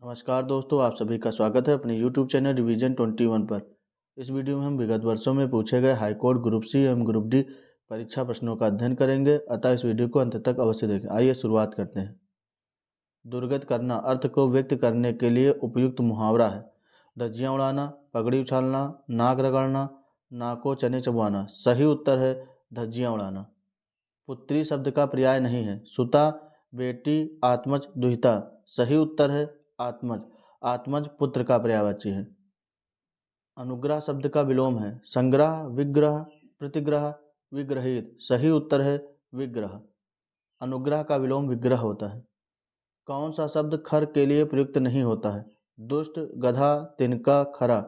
नमस्कार दोस्तों, आप सभी का स्वागत है अपने YouTube चैनल रिवीजन 21 पर। इस वीडियो में हम विगत वर्षों में पूछे गए हाईकोर्ट ग्रुप सी एवं ग्रुप डी परीक्षा प्रश्नों का अध्ययन करेंगे, अतः इस वीडियो को अंत तक अवश्य देखें। आइए शुरुआत करते हैं। दुर्गत करना अर्थ को व्यक्त करने के लिए उपयुक्त मुहावरा है। धज्जियां उड़ाना, पगड़ी उछालना, नाक रगड़ना, नाको चने चबवाना। सही उत्तर है धज्जियां उड़ाना। पुत्री शब्द का पर्याय नहीं है। सुता, बेटी, आत्मज, दुहिता। सही उत्तर है आत्मज। आत्मज पुत्र का पर्यायवाची है। अनुग्रह शब्द का विलोम है। संग्रह, विग्रह, प्रतिग्रह, विग्रहित। सही उत्तर है विग्रह। अनुग्रह का विलोम विग्रह होता है। कौन सा शब्द खर के लिए प्रयुक्त नहीं होता है? दुष्ट, गधा, तिनका, खरा।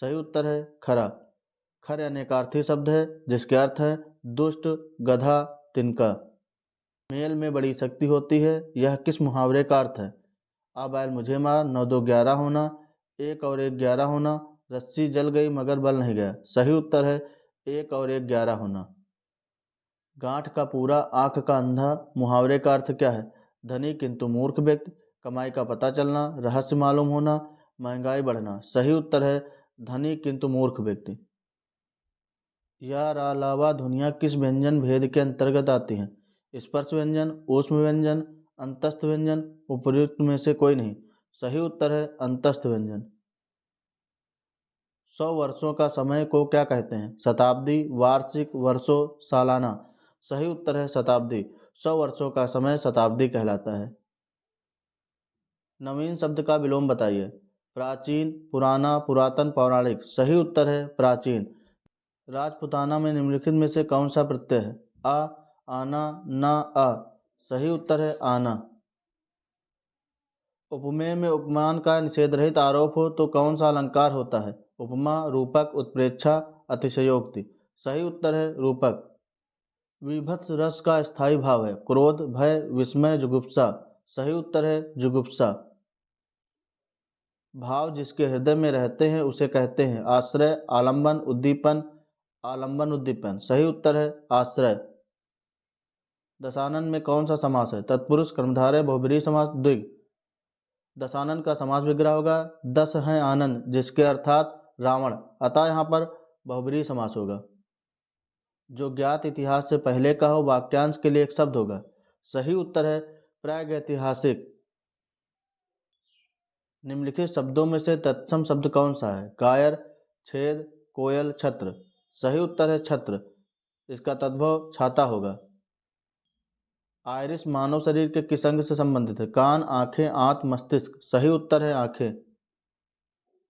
सही उत्तर है खरा। खर अनेकार्थी शब्द है जिसके अर्थ है दुष्ट, गधा, तिनका। मेल में बड़ी शक्ति होती है, यह किस मुहावरे का अर्थ है? आ बैल मुझे मार, 9 2 11 होना, 1 और 1 11 होना, रस्सी जल गई मगर बल नहीं गया। सही उत्तर है 1 और 1 11 होना। गांठ का पूरा, आंख का अंधा मुहावरे का अर्थ क्या है? धनी किंतु मूर्ख व्यक्ति, कमाई का पता चलना, रहस्य मालूम होना, महंगाई बढ़ना। सही उत्तर है धनी किंतु मूर्ख व्यक्ति। यह अलावा ध्वनियाँ किस व्यंजन भेद के अंतर्गत आती हैं? स्पर्श व्यंजन, ऊष्म व्यंजन, अंतस्थ व्यंजन, उपयुक्त में से कोई नहीं। सही उत्तर है अंतस्थ व्यंजन। 100 वर्षों का समय को क्या कहते हैं? शताब्दी, वार्षिक, वर्षों, सालाना। सही उत्तर है शताब्दी। 100 वर्षों का समय शताब्दी कहलाता है। नवीन शब्द का विलोम बताइए। प्राचीन, पुराना, पुरातन, पौराणिक। सही उत्तर है प्राचीन। राजपुताना में निम्नलिखित में से कौन सा प्रत्यय है? आ, आना, ना, आ। सही उत्तर है आना। उपमेय में उपमान का निषेध रहित आरोप हो तो कौन सा अलंकार होता है? उपमा, रूपक, उत्प्रेक्षा, अतिशयोक्ति। सही उत्तर है रूपक। विभत्स रस का स्थायी भाव है। क्रोध, भय, विस्मय, जुगुप्सा। सही उत्तर है जुगुप्सा। भाव जिसके हृदय में रहते हैं उसे कहते हैं आश्रय, आलंबन, उद्दीपन, आलंबन, उद्दीपन। सही उत्तर है आश्रय। दशानन में कौन सा समास है? तत्पुरुष, कर्मधारय, बहुब्रीहि समास, द्विग। दशानन का समास विग्रह होगा दस हैं आनंद, जिसके अर्थात रावण, अतः यहाँ पर बहुब्रीहि समास होगा। जो ज्ञात इतिहास से पहले का हो वाक्यांश के लिए एक शब्द होगा। सही उत्तर है प्रागैतिहासिक। निम्नलिखित शब्दों में से तत्सम शब्द कौन सा है? कायर, छेद, कोयल, छत्र। सही उत्तर है छत्र। इसका तद्भव छाता होगा। आइरिस मानव शरीर के किस अंग से संबंधित है? कान, आंखें, आंत, मस्तिष्क। सही उत्तर है आंखें।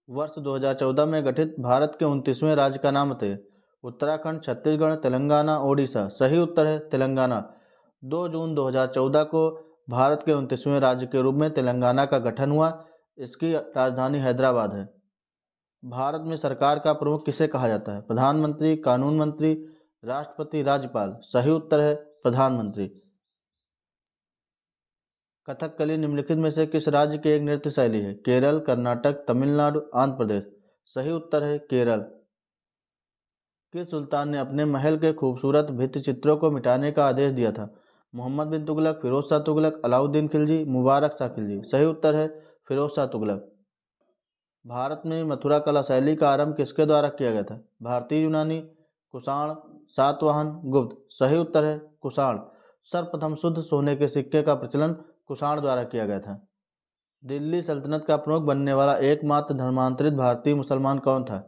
वर्ष 2014 में गठित भारत के 29वें राज्य का नाम बताइए। उत्तराखंड, छत्तीसगढ़, तेलंगाना, ओडिशा। सही उत्तर है तेलंगाना। 2 जून 2014 को भारत के 29वें राज्य के रूप में तेलंगाना का गठन हुआ। इसकी राजधानी हैदराबाद है। भारत में सरकार का प्रमुख किसे कहा जाता है? प्रधानमंत्री, कानून मंत्री, राष्ट्रपति, राज्यपाल। सही उत्तर है प्रधानमंत्री। कथकली निम्नलिखित में से किस राज्य की एक नृत्य शैली है? केरल, कर्नाटक, तमिलनाडु, आंध्र प्रदेश। सही उत्तर है केरल। किस सुल्तान ने अपने महल के खूबसूरत भित्ति चित्रों को मिटाने का आदेश दिया था? मोहम्मद बिन तुगलक, फिरोज शाह तुगलक, अलाउद्दीन खिलजी, मुबारक शाह खिलजी। सही उत्तर है फिरोज शाह तुगलक। भारत में मथुरा कला शैली का आरंभ किसके द्वारा किया गया था? भारतीय, यूनानी, कुषाण, सातवाहन, गुप्त। सही उत्तर है कुषाण। सर्वप्रथम शुद्ध सोने के सिक्के का प्रचलन कुषाण द्वारा किया गया था। दिल्ली सल्तनत का प्रमुख बनने वाला एकमात्र धर्मांतरित भारतीय मुसलमान कौन था?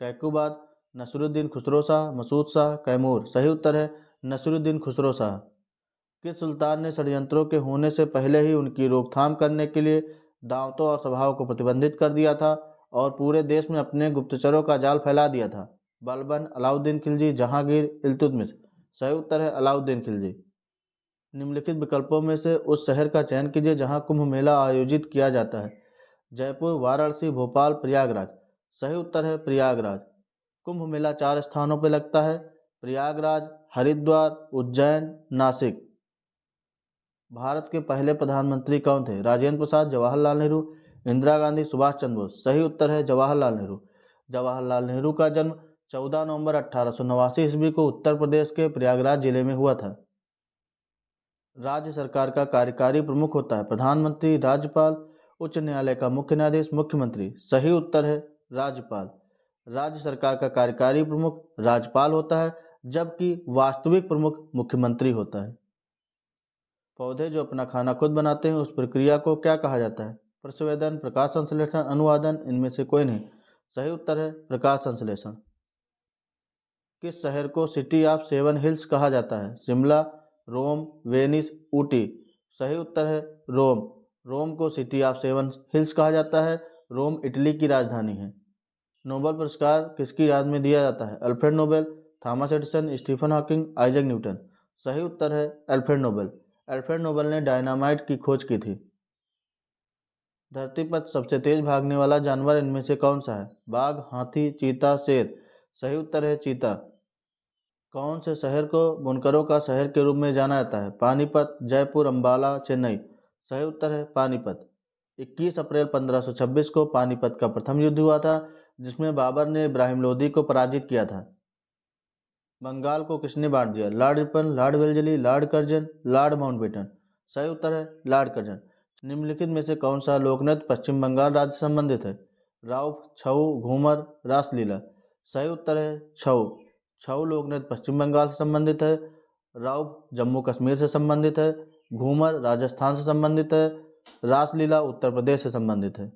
कैकुबाद, नसरुद्दीन खुसरो शाह, मसूद शाह, कैमूर। सही उत्तर है नसरुद्दीन खुसरो शाह। किस सुल्तान ने षड्यंत्रों के होने से पहले ही उनकी रोकथाम करने के लिए दावतों और सभाओं को प्रतिबंधित कर दिया था और पूरे देश में अपने गुप्तचरों का जाल फैला दिया था? बलबन, अलाउद्दीन खिलजी, जहांगीर, इल्तुतमिश। सही उत्तर है अलाउद्दीन खिलजी। निम्नलिखित विकल्पों में से उस शहर का चयन कीजिए जहां कुंभ मेला आयोजित किया जाता है। जयपुर, वाराणसी, भोपाल, प्रयागराज। सही उत्तर है प्रयागराज। कुंभ मेला 4 स्थानों पर लगता है। प्रयागराज, हरिद्वार, उज्जैन, नासिक। भारत के पहले प्रधानमंत्री कौन थे? राजेंद्र प्रसाद, जवाहरलाल नेहरू, इंदिरा गांधी, सुभाष चंद्र बोस। सही उत्तर है जवाहरलाल नेहरू। जवाहरलाल नेहरू का जन्म 14 नवंबर 1889 ईस्वी को उत्तर प्रदेश के प्रयागराज जिले में हुआ था। राज्य सरकार का कार्यकारी प्रमुख होता है प्रधानमंत्री, राज्यपाल, उच्च न्यायालय का मुख्य न्यायाधीश मुख्यमंत्री। सही उत्तर है राज्यपाल। राज्य सरकार का कार्यकारी प्रमुख राज्यपाल होता है, जबकि वास्तविक प्रमुख मुख्यमंत्री होता है। पौधे जो अपना खाना खुद बनाते हैं उस प्रक्रिया को क्या कहा जाता है? प्रस्वेदन, प्रकाश संश्लेषण, अनुवादन, इनमें से कोई नहीं। सही उत्तर है प्रकाश संश्लेषण। किस शहर को सिटी ऑफ सेवन हिल्स कहा जाता है? शिमला, रोम, वेनिस, ऊटी। सही उत्तर है रोम। रोम को सिटी ऑफ सेवन हिल्स कहा जाता है। रोम इटली की राजधानी है। नोबेल पुरस्कार किसकी याद में दिया जाता है? Alfred Nobel, Thomas Edison, Stephen Hawking, Isaac Newton. सही उत्तर है अल्फ्रेड नोबेल। अल्फ्रेड नोबेल ने डायनामाइट की खोज की थी। धरती पर सबसे तेज भागने वाला जानवर इनमें से कौन सा है? बाघ, हाथी, चीता, शेर। सही उत्तर है चीता। कौन से शहर को बुनकरों का शहर के रूप में जाना जाता है? पानीपत, जयपुर, अंबाला, चेन्नई। सही उत्तर है पानीपत। 21 अप्रैल 1526 को पानीपत का प्रथम युद्ध हुआ था, जिसमें बाबर ने इब्राहिम लोदी को पराजित किया था। बंगाल को किसने बांट दिया? Lord Ripon, Lord Wellesley, Lord Curzon, Lord Mountbatten. सही उत्तर है लॉर्ड कर्जन। निम्नलिखित में से कौन सा लोकनृत्य पश्चिम बंगाल राज्य से संबंधित है? राउफ, छऊ, घूमर, रासलीला। सही उत्तर है छऊ। छऊ लोकनृत्य पश्चिम बंगाल से संबंधित है। राउफ जम्मू कश्मीर से संबंधित है। घूमर राजस्थान से संबंधित है। रासलीला उत्तर प्रदेश से संबंधित है।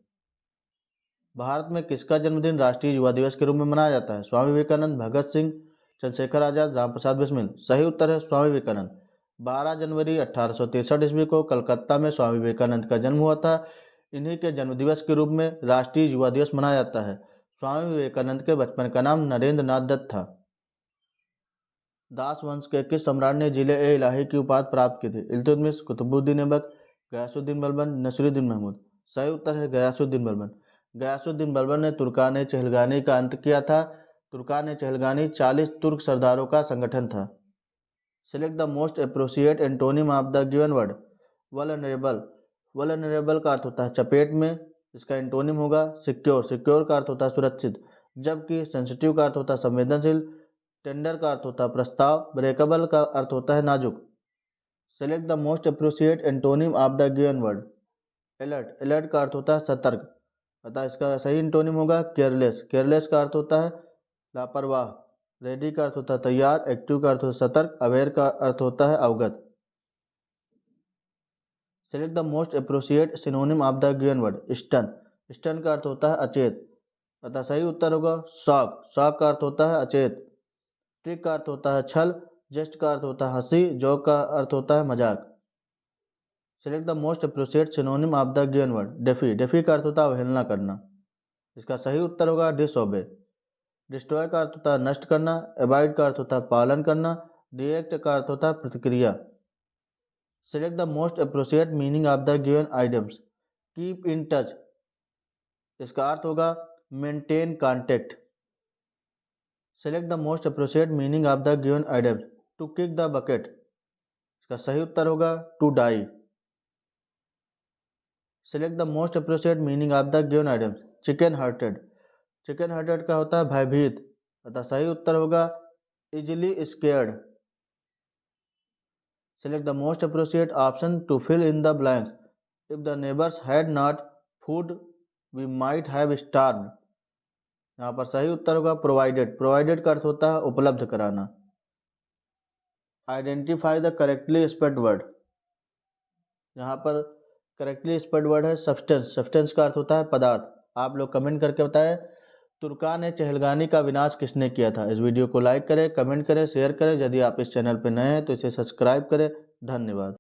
भारत में किसका जन्मदिन राष्ट्रीय युवा दिवस के रूप में मनाया जाता है? स्वामी विवेकानंद, भगत सिंह, चंद्रशेखर आजाद, रामप्रसाद बिस्मिल। सही उत्तर है स्वामी विवेकानंद। 12 जनवरी 1863 ईस्वी को कलकत्ता में स्वामी विवेकानंद का जन्म हुआ था। इन्हीं के जन्मदिवस के रूप में राष्ट्रीय युवा दिवस मनाया जाता है। स्वामी विवेकानंद के बचपन का नाम नरेंद्र नाथ दत्त था। दास वंश के किस सम्राट ने जिले-ए-इलाही की उपाधि प्राप्त की थी? इल्तुतमिश, कुतुबुद्दीन ऐबक, गयासुद्दीन बलबन, नसीरुद्दीन महमूद। सही उत्तर है गयासुद्दीन बलबन। गयासुद्दीन बलबन ने तुर्कान चहलगानी का अंत किया था। तुर्कान चहलगानी 40 तुर्क सरदारों का संगठन था। Select the most appropriate antonym of the given word. Vulnerable. Vulnerable का अर्थ होता है चपेट में। इसका एंटोनिम होगा सिक्योर। सिक्योर का अर्थ होता है सुरक्षित, जबकि सेंसिटिव का अर्थ होता है संवेदनशील। टेंडर का अर्थ होता है प्रस्ताव। ब्रेकेबल का अर्थ होता है नाजुक। Select the most appropriate antonym of the given word. Alert. Alert का अर्थ होता है सतर्क, अतः इसका सही एंटोनिम होगा केयरलेस। केयरलेस का अर्थ होता है लापरवाह। रेडी का अर्थ होता है तैयार। एक्टिव का अर्थ होता है सतर्क। अवेयर का अर्थ होता है अवगत। Select the most appropriate synonym of the given word. Stun. Stun का अर्थ होता है अचेत, अतः सही उत्तर होगा शॉक। शॉक का अर्थ होता है अचेत। ट्रिक का अर्थ होता है छल। जेस्ट का अर्थ होता है हंसी। जोक का अर्थ होता है मजाक। Select the most appropriate synonym of the given word. DeFi. DeFi का अर्थ होता है अवहेलना करना। इसका सही उत्तर होगा डिसओबे। डिस्ट्रॉय का अर्थ होता है नष्ट करना। अवॉइड का अर्थ होता है पालन करना। रिएक्ट का अर्थ होता है प्रतिक्रिया। Select the most appropriate meaning of the given items. Keep in touch, इसका अर्थ होगा maintain contact. Select the most appropriate meaning of the given items. To kick the bucket, इसका सही उत्तर होगा to die. Select the most appropriate meaning of the given items. Chicken hearted. Chicken hearted का होता है भयभीत, अतः सही उत्तर होगा easily scared. Select the most appropriate option to fill in the blanks. If the neighbours had not food we might have starved. यहाँ पर सही उत्तर होगा प्रोवाइडेड। प्रोवाइडेड का अर्थ होता है उपलब्ध कराना। Identify the correctly spelled word. यहाँ पर करेक्टली स्पेल्ड वर्ड है सब्सटेंस। सब्सटेंस का अर्थ होता है पदार्थ। आप लोग कमेंट करके बताएं तुर्कान चहलगानी का विनाश किसने किया था। इस वीडियो को लाइक करें, कमेंट करें, शेयर करें। यदि आप इस चैनल पर नए हैं तो इसे सब्सक्राइब करें। धन्यवाद।